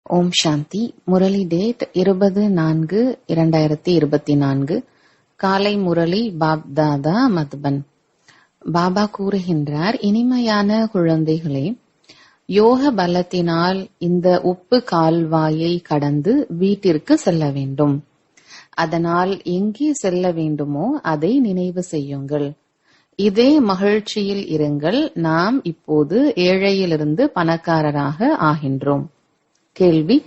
ஓம் சாந்தி. Murali date 20/4/2024. காலை முரளி பாப்தாதா மதுபன். பாபா கூறுகின்றார், இனிமையான குழந்தைகளே, யோக பலத்தினால் இந்த உப்பு கால்வாயை கடந்து வீட்டிற்கு செல்ல வேண்டும். அதனால் எங்கே செல்ல வேண்டுமோ அதை நினைவு செய்யுங்கள். இதே மகிழ்ச்சியில் இருங்கள். நாம் இப்போது ஏழையிலிருந்து பணக்காரராக ஆகின்றோம். கேள்வி: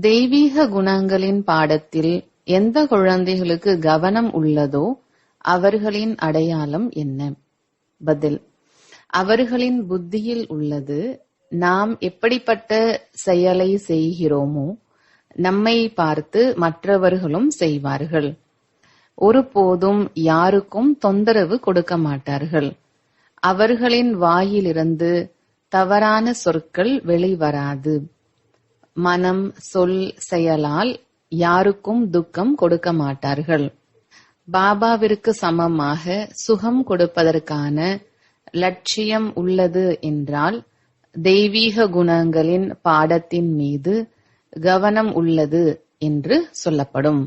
தெய்வீக குணங்களின் பாடத்தில் எந்த குழந்தைகளுக்கு கவனம் உள்ளதோ அவர்களின் அடையாளம் என்ன? பதில்: அவர்களின் புத்தியில் உள்ளது. நாம் எப்படிப்பட்ட செயலை செய்கிறோமோ நம்மை பார்த்து மற்றவர்களும் செய்வார்கள். ஒருபோதும் யாருக்கும் தொந்தரவு கொடுக்க மாட்டார்கள். அவர்களின் வாயிலிருந்து தவறான சொற்கள் வெளிவராது. மனம், சொல், செயலால் யாருக்கும் துக்கம் கொடுக்க மாட்டார்கள். பாபாவிற்கு சமமாக சுகம் கொடுப்பதற்கான லட்சியம் உள்ளது என்றால் தெய்வீக குணங்களின் பாடத்தின் மீது கவனம் உள்ளது என்று சொல்லப்படும்.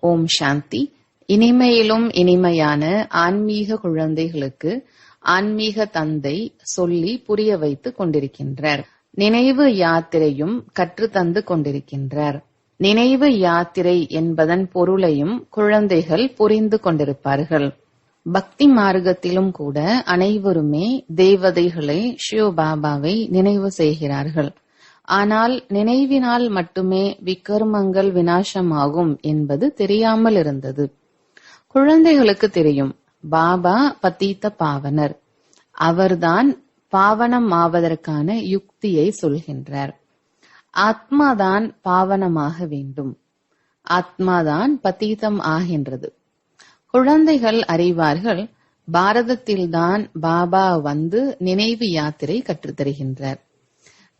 ஓம் சாந்தி. இனிமையிலும் இனிமையான ஆன்மீக குழந்தைகளுக்கு ஆன்மீக தந்தை சொல்லி புரிய வைத்துக் கொண்டிருக்கின்றார். நினைவு யாத்திரையும் கற்றுத்தந்து கொண்டிருக்கின்றார். நினைவு யாத்திரை என்பதன் பொருளையும் குழந்தைகள் புரிந்து கொண்டிருப்பார்கள். பக்தி மார்க்கத்திலும் கூட அனைவருமே தேவதைகளை, சிவபாபாவை நினைவு செய்கிறார்கள். ஆனால் நினைவினால் மட்டுமே விக்கர்மங்கள் விநாசமாகும் என்பது தெரியாமல் இருந்தது. குழந்தைகளுக்கு தெரியும், பாபா பதீத பாவனர். அவர்தான் பாவனம் ஆவதற்கான யுக்தியை சொல்கின்றார். ஆத்மாதான் பாவனமாக வேண்டும். ஆத்மாதான் பதீதம் ஆகின்றது. குழந்தைகள் அறிவார்கள், பாரதத்தில்தான் பாபா வந்து நினைவு யாத்திரை கற்றுத்தருகின்றார்.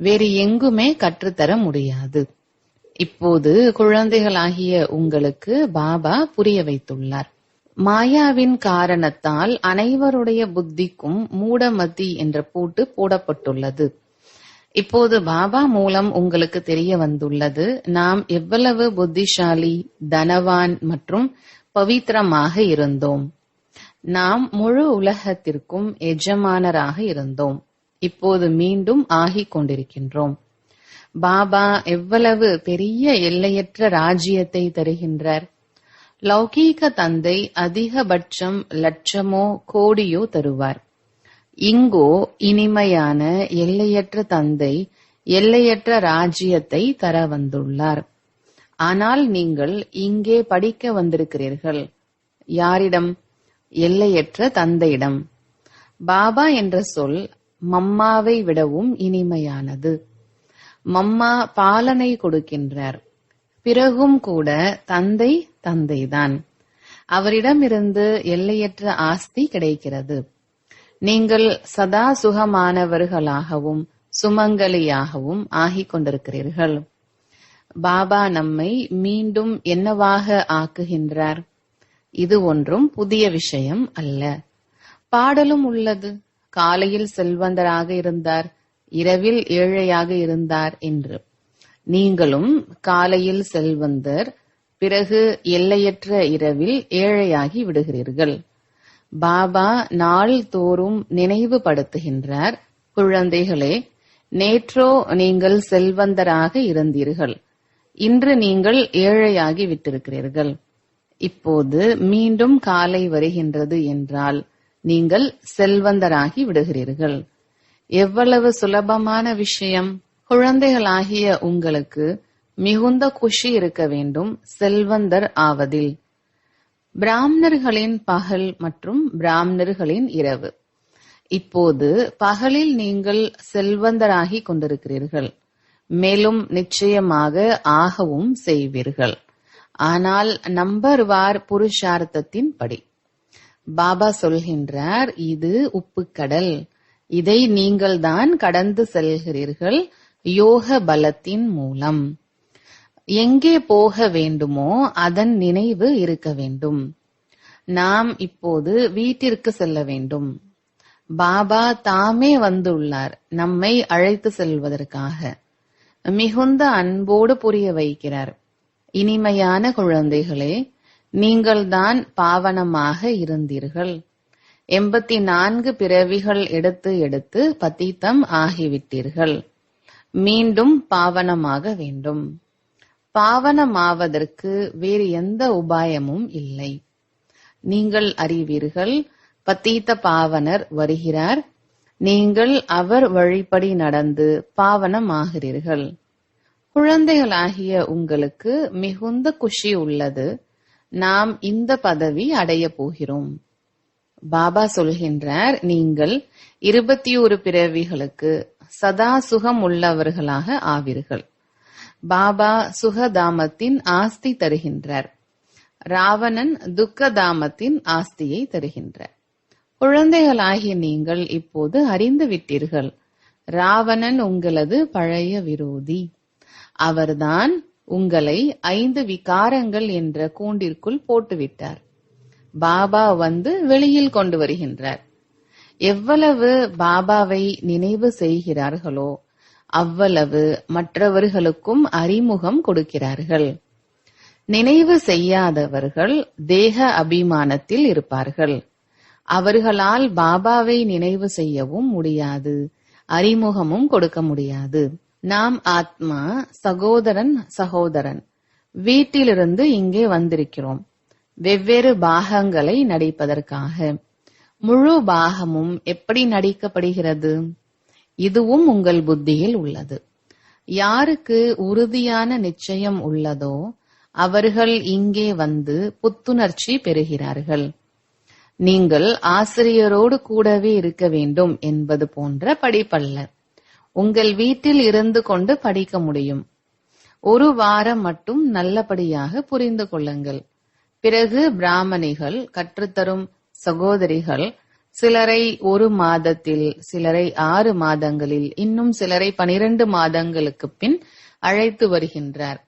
வேறு எங்குமே கற்றுத்தர முடியாது. இப்போது குழந்தைகளாகிய உங்களுக்கு பாபா புரிய வைத்துள்ளார். மாயாவின் காரணத்தால் அனைவருடைய புத்திக்கும் மூடமதி என்ற பூட்டு போடப்பட்டுள்ளது. இப்போது பாபா மூலம் உங்களுக்கு தெரிய வந்துள்ளது, நாம் எவ்வளவு புத்திசாலி, தனவான் மற்றும் பவித்திரமாக இருந்தோம். நாம் முழு உலகத்திற்கும் எஜமானராக இருந்தோம். இப்போது மீண்டும் ஆகிக் கொண்டிருக்கின்றோம். பாபா எவ்வளவு பெரிய எல்லையற்ற ராஜ்யத்தை தருகின்றார். லௌகீக தந்தை அதிகபட்சம் லட்சமோ கோடியோ தருவார். இங்கோ இனிமையான எல்லையற்ற தந்தை எல்லையற்ற ராஜ்யத்தை தர வந்துள்ளார். ஆனால் நீங்கள் இங்கே படிக்க வந்திருக்கிறீர்கள். யாரிடம்? எல்லையற்ற தந்தையிடம். பாபா என்ற சொல் மம்மாவை விடவும் இனிமையானது. மம்மா பாலனை கொடுக்கின்றார். பிறகும் கூட தந்தை தந்தைதான். அவரிடமிருந்து எல்லையற்ற ஆஸ்தி கிடைக்கிறது. நீங்கள் சதா சுகமானவர்களாகவும் சுமங்கலியாகவும் ஆகிக் கொண்டிருக்கிறீர்கள். பாபா நம்மை மீண்டும் என்னவாக ஆக்குகின்றார்? இது ஒன்றும் புதிய விஷயம் அல்ல. பாடலும் உள்ளது. காலையில் செல்வந்தராக இருந்தார், இரவில் ஏழையாக இருந்தார் என்று. நீங்களும் காலையில் செல்வந்தர், பிறகு எல்லையற்ற இரவில் ஏழையாகி விடுகிறீர்கள். பாபா நாள் தோறும் நினைவுபடுத்துகின்றார், குழந்தைகளே, நேற்றோ நீங்கள் செல்வந்தராக இருந்தீர்கள், இன்று நீங்கள் ஏழையாகி விட்டிருக்கிறீர்கள். இப்போது மீண்டும் காலை வருகின்றது என்றால் நீங்கள் செல்வந்தராகி விடுகிறீர்கள். எவ்வளவு சுலபமான விஷயம்! குழந்தைகளாகிய உங்களுக்கு மிகுந்த குஷி இருக்க வேண்டும் செல்வந்தர் ஆவதில். பிராமணர்களின் பகல் மற்றும் பிராமணர்களின் இரவு. இப்போது பகலில் நீங்கள் செல்வந்தராகி கொண்டிருக்கிறீர்கள். மேலும் நிச்சயமாக ஆகவும் செய்வீர்கள். ஆனால் நம்பர்வார் புருஷார்த்தத்தின் படி. பாபா சொல்கின்றார், இது உப்புக்கடல். இதை நீங்கள்தான் கடந்து செல்கிறீர்கள் யோக பலத்தின் மூலம். எங்கே போக வேண்டுமோ அதன் நினைவு இருக்க வேண்டும். நாம் இப்போது வீட்டிற்கு செல்ல வேண்டும். பாபா தாமே வந்துள்ளார் நம்மை அழைத்து செல்வதற்காக. மிகுந்த அன்போடு புரிய வைக்கிறார். இனிமையான குழந்தைகளே, நீங்கள்தான் பாவனமாக இருந்தீர்கள். 84 பிறவிகள் எடுத்து எடுத்து பதீத்தம் ஆகிவிட்டீர்கள். மீண்டும் பாவனமாக வேண்டும். பாவனமாவதற்கு வேறு எந்த உபாயமும் இல்லை. நீங்கள் அறிவீர்கள், பதீத்த பாவனர் வருகிறார். நீங்கள் அவர் வழிப்படி நடந்து பாவனமாகிறீர்கள். குழந்தைகளாகிய உங்களுக்கு மிகுந்த குஷி உள்ளது. நாம் இந்த பதவி அடைய போகிறோம். பாபா சொல்கின்றார், நீங்கள் 21 பிறவிகளுக்கு சதா சுகம் உள்ளவர்களாக ஆவீர்கள். பாபா சுகதாமத்தின் ஆஸ்தி தருகின்றார். ராவணன் துக்கதாமத்தின் ஆஸ்தியை தருகின்றார். குழந்தைகளாகிய நீங்கள் இப்போது அறிந்து விட்டீர்கள், ராவணன் உங்களது பழைய விரோதி. அவர்தான் உங்களை 5 விகாரங்கள் என்ற கூண்டிற்குள் போட்டுவிட்டார். பாபா வந்து வெளியில் கொண்டு வருகின்றார். எவ்வளவு பாபாவை நினைவு செய்கிறார்களோ அவ்வளவு மற்றவர்களுக்கும் அறிமுகம் கொடுக்கிறார்கள். நினைவு செய்யாதவர்கள் தேக அபிமானத்தில் இருப்பார்கள். அவர்களால் பாபாவை நினைவு செய்யவும் முடியாது, அறிமுகமும் கொடுக்க முடியாது. நாம் ஆத்மா, சகோதரன் சகோதரன் வீட்டிலிருந்து இங்கே வந்திருக்கிறோம், வெவ்வேறு பாகங்களை நடிப்பதற்காக. முழு பாகமும் எப்படி நடிக்கப்படுகிறது? இதுவும் உங்கள் புத்தியில் உள்ளது. யாருக்கு உறுதியான நிச்சயம் உள்ளதோ அவர்கள் இங்கே வந்து புத்துணர்ச்சி பெறுகிறார்கள். நீங்கள் ஆசிரியரோடு கூடவே இருக்க வேண்டும் என்பது போன்ற படிப்பல்ல. உங்கள் வீட்டில் இருந்து கொண்டு படிக்க முடியும். 1 வாரம் மட்டும் நல்லபடியாக புரிந்து கொள்ளுங்கள். பிறகு பிராமணிகள் கற்றுத்தரும் சகோதரிகள் சிலரை 1 மாதத்தில், சிலரை 6 மாதங்களில், இன்னும் சிலரை 12 மாதங்களுக்கு பின் அழைத்து வருகின்றார்.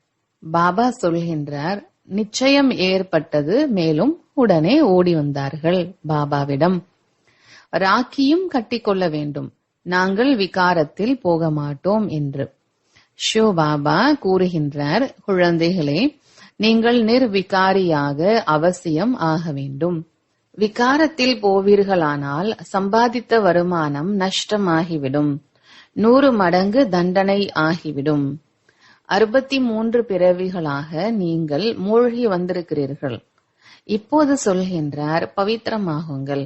பாபா சொல்கின்றார், நிச்சயம் ஏற்பட்டது. மேலும் உடனே ஓடி வந்தார்கள் பாபாவிடம். ராக்கியும் கட்டிக்கொள்ள வேண்டும், நாங்கள் விகாரத்தில் போக மாட்டோம் என்று. ஷோ பாபா கூறுகின்றார், குழந்தைகளே, நீங்கள் நிர்விகாரியாக அவசியம் ஆக வேண்டும். விகாரத்தில் போவீர்களானால் சம்பாதித்த வருமானம் நஷ்டமாகிவிடும். 100 மடங்கு தண்டனை ஆகிவிடும். 63 பிறவிகளாக நீங்கள் மூழ்கி வந்திருக்கிறீர்கள். இப்போது சொல்கின்றார், பவித்திரமாகுங்கள்.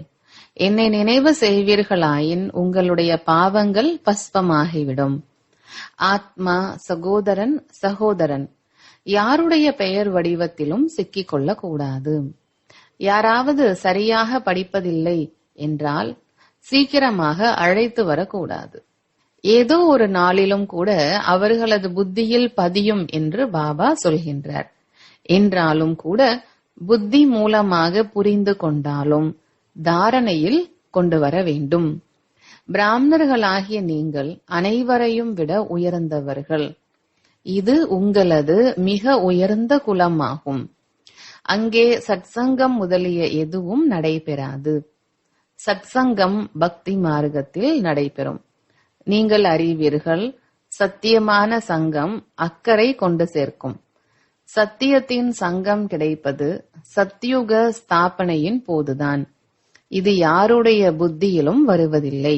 என்னை நினைவு செய்வீர்களாயின் உங்களுடைய பாவங்கள் பஸ்பமாகிவிடும். ஆத்மா, சகோதரன் சகோதரன் யாருடைய பெயர் வடிவத்திலும் சிக்கிக் கொள்ளக்கூடாது. யாராவது சரியாக படிப்பதில்லை என்றால் சீக்கிரமாக அழைத்து வரக்கூடாது. ஏதோ ஒரு நாளிலும் கூட அவர்களது புத்தியில் பதியும் என்று பாபா சொல்கின்றார். என்றாலும் கூட புத்தி மூலமாக புரிந்து கொண்டாலும் தாரணையில் கொண்டு வர வேண்டும். பிராமணர்களாகிய நீங்கள் அனைவரையும் விட உயர்ந்தவர்கள். இது உங்களது மிக உயர்ந்த குலமாகும். அங்கே சத்சங்கம் முதலிய எதுவும் நடைபெறாது. சத்சங்கம் பக்தி மார்க்கத்தில் நடைபெறும். நீங்கள் அறிவீர்கள், சத்தியமான சங்கம் அக்கறை கொண்டு சேர்க்கும். சத்தியத்தின் சங்கம் கிடைப்பது சத்யுக ஸ்தாபனையின் போதுதான். இது யாருடைய புத்தியிலும் வருவதில்லை.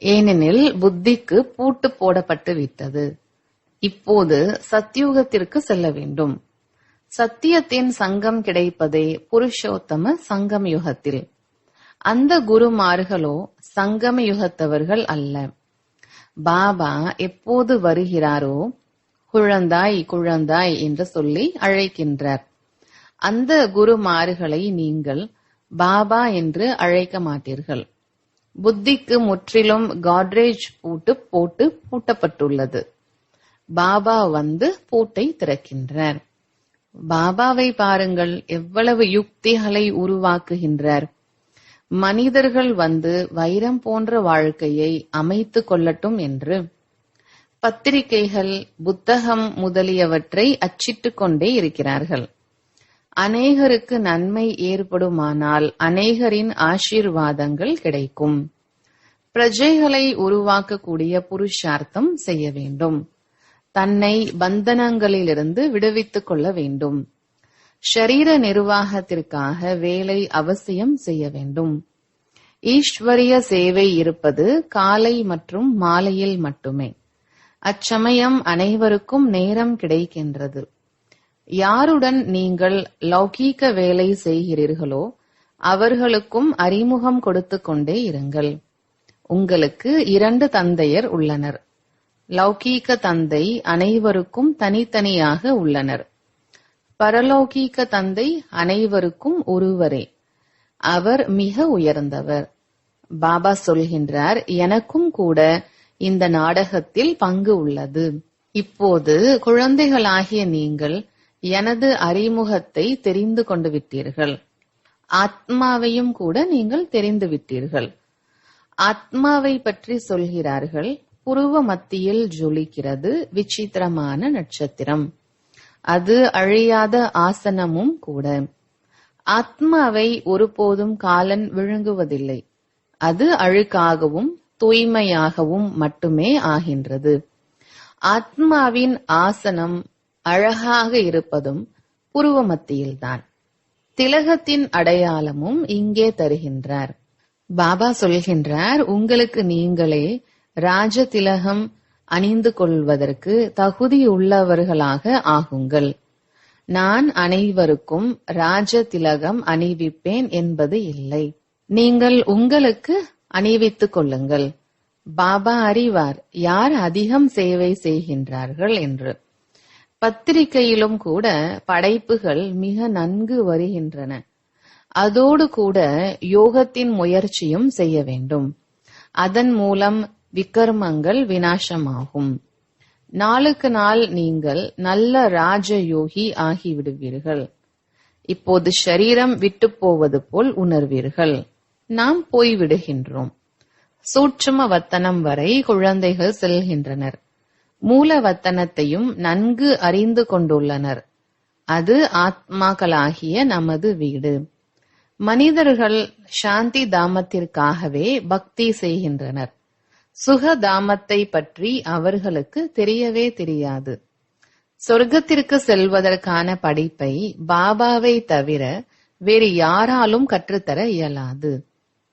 ஏனெனில் புத்திக்கு பூட்டு போடப்பட்டு விட்டது. இப்போது சத்யுகத்திற்கு செல்ல வேண்டும். சத்தியத்தின் சங்கம் கிடைப்பதே புருஷோத்தம சங்கம் யுகத்தில். அந்த குருமார்களோ சங்கம யுகத்தவர்கள் அல்ல. பாபா எப்போது வருகிறாரோ குழந்தாய் குழந்தாய் என்று சொல்லி அழைக்கின்றார். அந்த குருமார்களை நீங்கள் பாபா என்று அழைக்க மாட்டீர்கள். புத்திக்கு முற்றிலும் காட்ரேஜ் பூட்டு போட்டு பூட்டப்பட்டுள்ளது. பாபா வந்து பூட்டை திறக்கின்றார். பாபாவை பாருங்கள், எவ்வளவு யுக்திகளை உருவாக்குகின்றார். மனிதர்கள் வந்து வைரம் போன்ற வாழ்க்கையை அமைத்து கொள்ளட்டும் என்று பத்திரிகைகள், புத்தகம் முதலியவற்றை அச்சிட்டுக் கொண்டே இருக்கிறார்கள். அநேகருக்கு நன்மை ஏற்படுமானால் அநேகரின் ஆசீர்வாதங்கள் கிடைக்கும். பிரஜைகளை உருவாக்கக்கூடிய புருஷார்த்தம் செய்ய வேண்டும். தன்னை பந்தனங்களிலிருந்து விடுவித்துக் கொள்ள வேண்டும். ஷரீர நிர்வாகத்திற்காக வேலை அவசியம் செய்ய வேண்டும். ஈஸ்வரிய சேவை இருப்பது காலை மற்றும் மாலையில் மட்டுமே. அச்சமயம் அனைவருக்கும் நேரம் கிடைக்கின்றது. யாருடன் நீங்கள் லௌகீக வேலை செய்கிறீர்களோ அவர்களுக்கும் அறிமுகம் கொடுத்து கொண்டே இருங்கள். உங்களுக்கு 2 தந்தையர் உள்ளனர். லௌகீக தந்தை அனைவருக்கும் தனித்தனியாக உள்ளனர். பரலௌகீக தந்தை அனைவருக்கும் ஒருவரே. அவர் மிக உயர்ந்தவர். பாபா சொல்கின்றார், எனக்கும் கூட இந்த நாடகத்தில் பங்கு உள்ளது. இப்போது குழந்தைகளாகிய நீங்கள் எனது அறிமுகத்தை தெரிந்து கொண்டு விட்டீர்கள். ஆத்மாவையும் கூட நீங்கள் தெரிந்து விட்டீர்கள். ஆத்மாவை பற்றி சொல்கிறார்கள், புருவ மத்தியில் ஜொலிக்கிறது விசித்திரமான நட்சத்திரம். அது அழியாத ஆசனமும் கூட. ஆத்மாவை ஒருபோதும் காலன் விழுங்குவதில்லை. அது அழுக்காகவும் தூய்மையாகவும் மட்டுமே ஆகின்றது. ஆத்மாவின் ஆசனம் அழகாக இருப்பதும் புருவ மத்தியில்தான். திலகத்தின் அடையாளமும் இங்கே தருகின்றார். பாபா சொல்கின்றார், உங்களுக்கு நீங்களே ராஜ திலகம் அணிந்து கொள்வதற்கு தகுதியுள்ளவர்களாக ஆகுங்கள். நான் அனைவருக்கும் ராஜ திலகம் அணிவிப்பேன் என்பது இல்லை. நீங்கள் உங்களுக்கு அணிவித்துக் கொள்ளுங்கள். பாபா அறிவார் யார் அதிகம் சேவை செய்கின்றார்கள் என்று. பத்திரிகையிலும் கூட படைப்புகள் மிக நன்கு வருகின்றன. அதோடு கூட யோகத்தின் முயற்சியும் செய்ய வேண்டும். அதன் மூலம் விகர்மங்கள் விநாசமாகும். நாளுக்கு நாள் நீங்கள் நல்ல ராஜயோகி ஆகிவிடுவீர்கள். இப்போது ஷரீரம் விட்டு போவது போல் உணர்வீர்கள். நாம் போய்விடுகின்றோம். சூட்சும வத்தனம் வரை குழந்தைகள் செல்கின்றனர். மூல வத்தனத்தையும் நன்கு அறிந்து கொண்டுள்ளனர். அது ஆத்மாக்களாகிய நமது வீடு. மனிதர்கள் சாந்தி தாமத்திற்காகவே பக்தி செய்கின்றனர். சுக தாமத்தை பற்றி அவர்களுக்கு தெரியவே தெரியாது. சொர்க்கத்திற்கு செல்வதற்கான படிப்பை பாபாவை தவிர வேறு யாராலும் கற்றுத்தர இயலாது.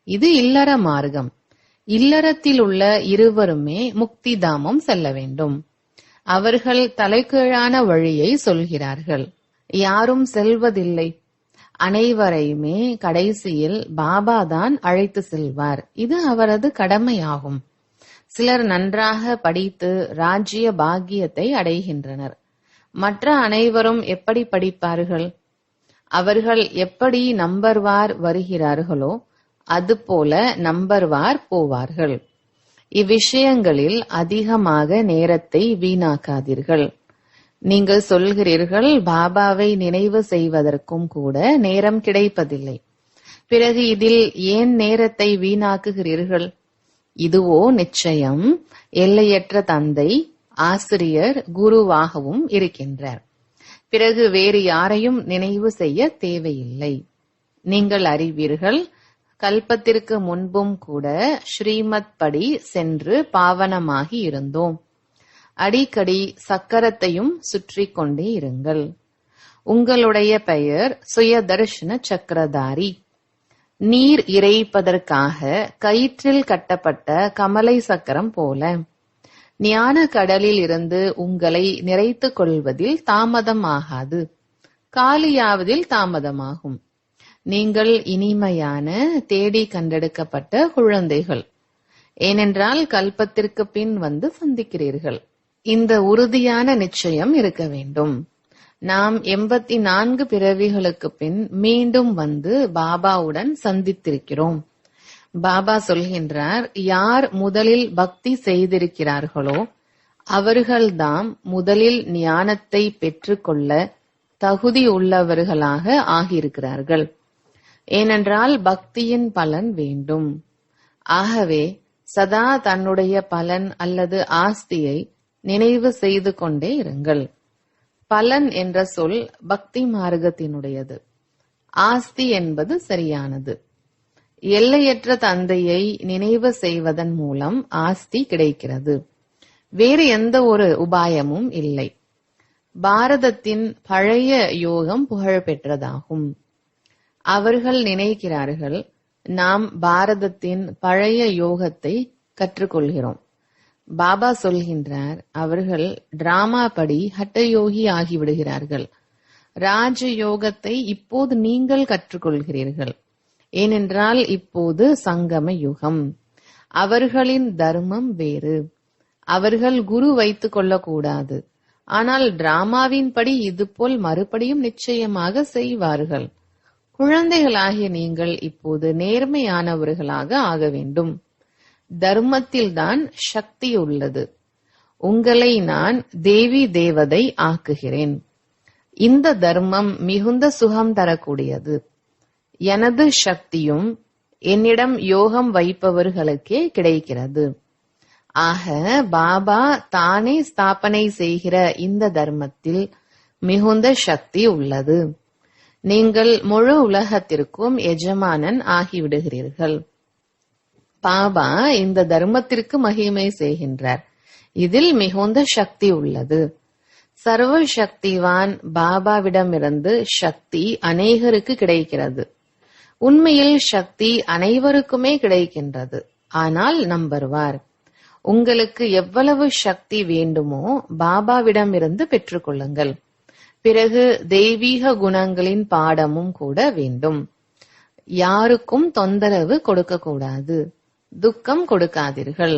இது இல்லற மார்க்கம். இல்லறத்தில் உள்ள இருவருமே முக்தி தாமம் செல்ல வேண்டும். அவர்கள் தலைகீழான வழியை சொல்கிறார்கள். யாரும் செல்வதில்லை. அனைவரையுமே கடைசியில் பாபா தான் அழைத்து செல்வார். இது அவரது கடமையாகும். சிலர் நன்றாக படித்து ராஜ்ய பாக்கியத்தை அடைகின்றனர். மற்ற அனைவரும் எப்படி படிப்பார்கள்? அவர்கள் எப்படி நம்பர்வார் வருகிறார்களோ அதுபோல நம்பர்வார் போவார்கள். இவ்விஷயங்களில் அதிகமாக நேரத்தை வீணாக்காதீர்கள். நீங்கள் சொல்கிறீர்கள், பாபாவை நினைவு செய்வதற்கும் கூட நேரம் கிடைப்பதில்லை. பிறகு இதில் ஏன் நேரத்தை வீணாக்குகிறீர்கள்? இதுவோ நிச்சயம் எல்லையற்ற தந்தை, ஆசிரியர், குருவாகவும் இருக்கின்றார். பிறகு வேறு யாரையும் நினைவு செய்ய தேவையில்லை. நீங்கள் அறிவீர்கள், கல்பத்திற்கு முன்பும் கூட ஸ்ரீமத் படி சென்று பாவனமாகி இருந்தோம். அடிக்கடி சக்கரத்தையும் சுற்றி கொண்டே இருங்கள். உங்களுடைய பெயர் சுயதர்ஷன சக்கரதாரி. நீர் இறைப்பதற்காக கயிற்றில் கட்டப்பட்ட கமலை சக்கரம் போல. ஞான கடலில் இருந்து உங்களை நிறைத்துக் கொள்வதில் தாமதம் ஆகாது, காலியாவதில் தாமதமாகும். நீங்கள் இனிமையான தேடி கண்டெடுக்கப்பட்ட குழந்தைகள். ஏனென்றால் கல்பத்திற்கு பின் வந்து சந்திக்கிறீர்கள். இந்த உறுதியான நிச்சயம் இருக்க வேண்டும். நாம் 84 பிறவிகளுக்கு பின் மீண்டும் வந்து பாபாவுடன் சந்தித்திருக்கிறோம். பாபா சொல்கின்றார், யார் முதலில் பக்தி செய்திருக்கிறார்களோ அவர்கள்தாம் முதலில் ஞானத்தை பெற்றுக்கொள்ள தகுதி உள்ளவர்களாக ஆகியிருக்கிறார்கள். ஏனென்றால் பக்தியின் பலன் வேண்டும். ஆகவே சதா தன்னுடைய பலன் அல்லது ஆஸ்தியை நினைவு செய்து கொண்டே இருங்கள். பலன் என்ற சொல் பக்தி மார்க்கத்தினுடையது. ஆஸ்தி என்பது சரியானது. எல்லையற்ற தந்தையை நினைவு செய்வதன் மூலம் ஆஸ்தி கிடைக்கிறது. வேறு எந்த ஒரு உபாயமும் இல்லை. பாரதத்தின் பழைய யோகம் புகழ் பெற்றதாகும். அவர்கள் நினைக்கிறார்கள், நாம் பாரதத்தின் பழைய யோகத்தை கற்றுக்கொள்கிறோம். பாபா சொல்கின்றார், அவர்கள் டிராமா படி ஹட்டயோகி ஆகிவிடுகிறார்கள். ராஜ யோகத்தை இப்போது நீங்கள் கற்றுக்கொள்கிறீர்கள். ஏனென்றால் இப்போது சங்கம யுகம். அவர்களின் தர்மம் வேறு. அவர்கள் குரு வைத்துக் கொள்ளக்கூடாது. ஆனால் டிராமாவின்படி இதுபோல் மறுபடியும் நிச்சயமாக செய்வார்கள். குழந்தைகளாகிய நீங்கள் இப்போது நேர்மையானவர்களாக ஆக வேண்டும். தர்மத்தில்தான் சக்தி உள்ளது. உங்களை நான் தேவி தேவதை ஆக்குகிறேன். இந்த தர்மம் மிகுந்த சுகம் தரக்கூடியது. எனது சக்தியும் என்னிடம் யோகம் வைப்பவர்களுக்கே கிடைக்கிறது. ஆக பாபா தானே ஸ்தாபனை செய்கிற இந்த தர்மத்தில் மிகுந்த சக்தி உள்ளது. நீங்கள் முழு உலகத்திற்கும் எஜமானன் ஆகிவிடுகிறீர்கள். பாபா இந்த தர்மத்திற்கு மகிமை செய்கின்றார். இதில் மிகுந்த சக்தி உள்ளது. சர்வ சக்திவான் பாபாவிடமிருந்து சக்தி அநேகருக்கு கிடைக்கிறது. உண்மையில் சக்தி அனைவருக்குமே கிடைக்கின்றது. ஆனால் நம்புவார். உங்களுக்கு எவ்வளவு சக்தி வேண்டுமோ பாபாவிடமிருந்து பெற்றுக்கொள்ளுங்கள். பிறகு தெய்வீக குணங்களின் பாடமும் கூட வேண்டும். யாருக்கும் தொந்தரவு கொடுக்க கூடாது. துக்கம் கொடுக்காதீர்கள்.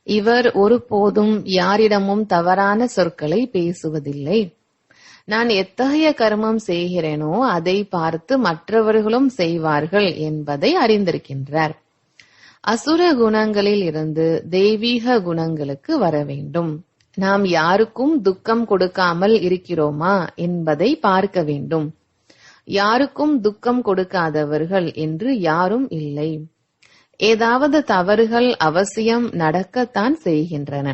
இவர் ஒருபோதும் யாரிடமும் தவறான சொற்களை பேசுவதில்லை. நான் எத்தகைய கர்மம் செய்கிறேனோ அதை பார்த்து மற்றவர்களும் செய்வார்கள் என்பதை அறிந்திருக்கின்றார். அசுர குணங்களில் இருந்து தெய்வீக குணங்களுக்கு வர வேண்டும். நாம் யாருக்கும் துக்கம் கொடுக்காமல் இருக்கிறோமா என்பதை பார்க்க வேண்டும். யாருக்கும் துக்கம் கொடுக்காதவர்கள் என்று யாரும் இல்லை. ஏதாவது தவறுகள் அவசியம் நடக்கத்தான் செய்கின்றன.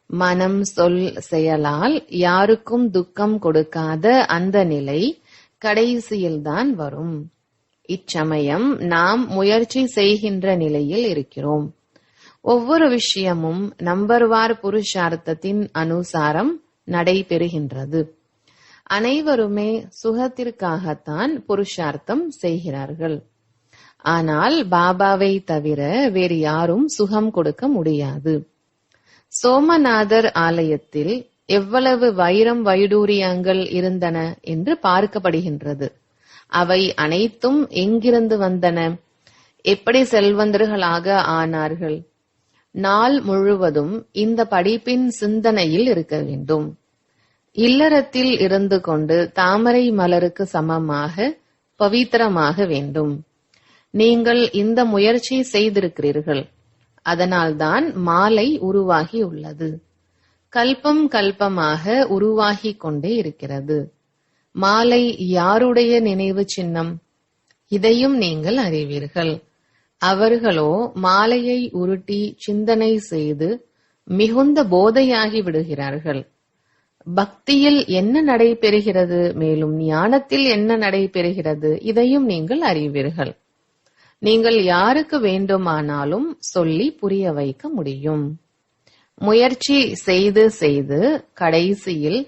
மனம், சொல், செயலால் யாருக்கும் துக்கம் கொடுக்காத அந்த நிலை கடைசியில்தான் வரும். இச்சமயம் நாம் முயற்சி செய்கின்ற நிலையில் இருக்கிறோம். ஒவ்வொரு விஷயமும் நம்பர்வார் புருஷார்த்தத்தின் அனுசாரம் நடைபெறுகின்றது. அனைவருமே சுகத்திற்காகத்தான் புருஷார்த்தம் செய்கிறார்கள். ஆனால் பாபாவை தவிர வேறு யாரும் சுகம் கொடுக்க முடியாது. சோமநாதர் ஆலயத்தில் எவ்வளவு வைரம் வைடூரியங்கள் இருந்தன என்று பார்க்கப்படுகின்றது. அவை அனைத்தும் எங்கிருந்து வந்தன? எப்படி செல்வந்தர்களாக ஆனார்கள்? நாள் முழுவதும் இந்த படிப்பின் சிந்தனையில் இருக்க வேண்டும். இல்லறத்தில் இருந்து கொண்டு தாமரை மலருக்கு சமமாக பவித்திரமாக வேண்டும். நீங்கள் இந்த முயற்சி செய்திருக்கிறீர்கள். அதனால்தான் மாலை உருவாகி உள்ளது. கல்பம் கல்பமாக உருவாகிக் கொண்டே இருக்கிறது. மாலை யாருடைய நினைவு சின்னம்? இதையும் நீங்கள் அறிவீர்கள். அவர்களோ மாலையை உருட்டி சிந்தனை செய்து மிகுந்த போதையாகி விடுகிறார்கள். பக்தியில் என்ன நடைபெறுகிறது, மேலும் ஞானத்தில் என்ன நடைபெறுகிறது, இதையும் நீங்கள் அறிவீர்கள். நீங்கள் யாருக்கு வேண்டுமானாலும் சொல்லி புரிய வைக்க முடியும். முயற்சி செய்து செய்து கடைசியில்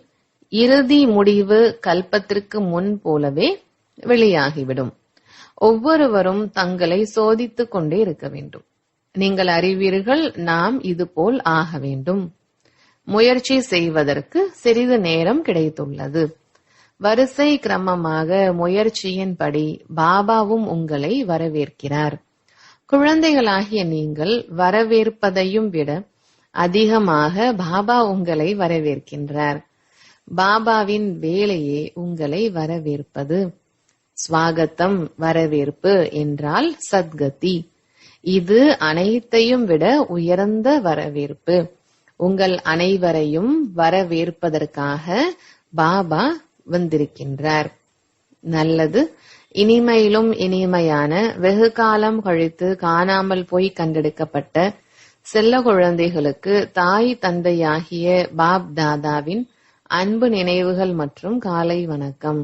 இறுதி முடிவு கல்பத்திற்கு முன் போலவே வெளியாகிவிடும். ஒவ்வொருவரும் தங்களை சோதித்துக் கொண்டே இருக்க வேண்டும். நீங்கள் அறிவீர்கள், நாம் இதுபோல் ஆக வேண்டும். முயற்சி செய்வதற்கு சிறிது நேரம் கிடைத்துள்ளது. வரிசை கிரமமாக முயற்சியின்படி பாபாவும் உங்களை வரவேற்கிறார். குழந்தைகளாகிய நீங்கள் வரவேற்பதையும் விட அதிகமாக பாபா உங்களை வரவேற்கின்றார். பாபாவின் வேலையே உங்களை வரவேற்பது. ஸ்வாகத்தம், வரவேற்பு என்றால் சத்கதி. இது அனைத்தையும் விட உயர்ந்த வரவேற்பு. உங்கள் அனைவரையும் வரவேற்பதற்காக பாபா வந்திருக்கின்றார். நல்லது. இனிமையிலும் இனிமையான, வெகு காலம் கழித்து காணாமல் போய் கண்டெடுக்கப்பட்ட செல்ல குழந்தைகளுக்கு தாய் தந்தையாகிய பாப் தாதாவின் அன்பு நினைவுகள் மற்றும் காலை வணக்கம்.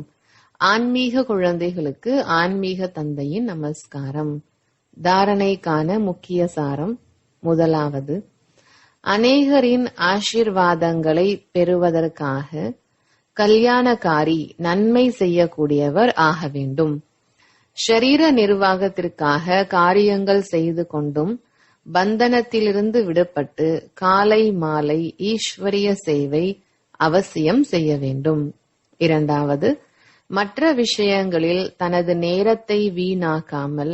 ஆன்மீக குழந்தைகளுக்கு ஆன்மீக தந்தையின் நமஸ்காரம். தாரணைக்கான முக்கிய சாரம். முதலாவது, அநேகரின் ஆசீர்வாதங்களை பெறுவதற்காக கல்யாணக்காரி நன்மை செய்யக்கூடியவர் ஆக வேண்டும். ஷரீர நிர்வாகத்திற்காக காரியங்கள் செய்து கொண்டும் பந்தனத்திலிருந்து விடுபட்டு காலை மாலை ஈஸ்வரிய சேவை அவசியம் செய்ய வேண்டும். இரண்டாவது, மற்ற விஷயங்களில் தனது நேரத்தை வீணாக்காமல்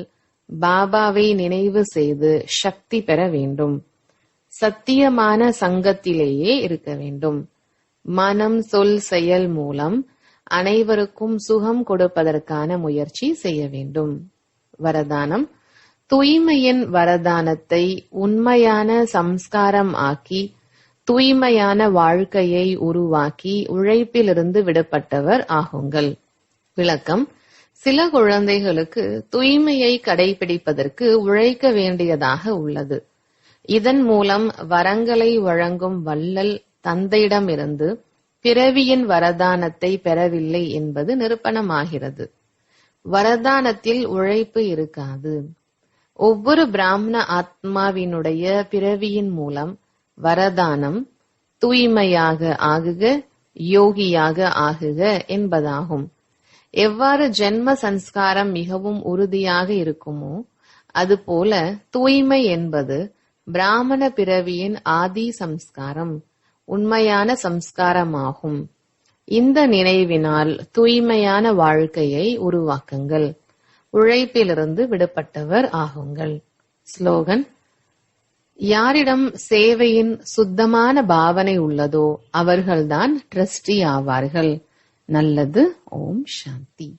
பாபாவை நினைவு செய்து சக்தி பெற வேண்டும். சத்தியமான சங்கத்திலேயே இருக்க வேண்டும். மனம், சொல், செயல் மூலம் அனைவருக்கும் சுகம் கொடுப்பதற்கான முயற்சி செய்ய வேண்டும். வரதானம்: தூய்மையின் வரதானத்தை உண்மையான சம்ஸ்காரம் ஆக்கி தூய்மையான வாழ்க்கையை உருவாக்கி உழைப்பிலிருந்து விடுபட்டவர் ஆகுங்கள். விளக்கம்: சில குழந்தைகளுக்கு தூய்மையை கடைபிடிப்பதற்கு உழைக்க வேண்டியதாக உள்ளது. இதன் மூலம் வரங்களை வழங்கும் வள்ளல் தந்தையிடமிருந்து பிறவியின் வரதானத்தை பெறவில்லை என்பது நிரூபணமாகிறது. வரதானத்தில் உழைப்பு இருக்காது. ஒவ்வொரு பிராமண ஆத்மாவினுடைய பிறவியின் மூலம் வரதானம் தூய்மையாக ஆகுக, யோகியாக ஆகுக என்பதாகும். எவ்வாறு ஜென்ம சன்ஸ்காரம் மிகவும் உறுதியாக இருக்குமோ அதுபோல தூய்மை என்பது பிராமண பிறவியின் ஆதி சம்ஸ்காரம், உண்மையான சம்ஸ்காரமாகும். இந்த நினைவினால் தூய்மையான வாழ்க்கையை உருவாக்குங்கள். உழைப்பிலிருந்து விடுபட்டவர் ஆகுங்கள். ஸ்லோகன்: யாரிடம் சேவையின் சுத்தமான பாவனை உள்ளதோ அவர்கள்தான் ட்ரஸ்டி ஆவார்கள். நல்லது. ஓம் சாந்தி.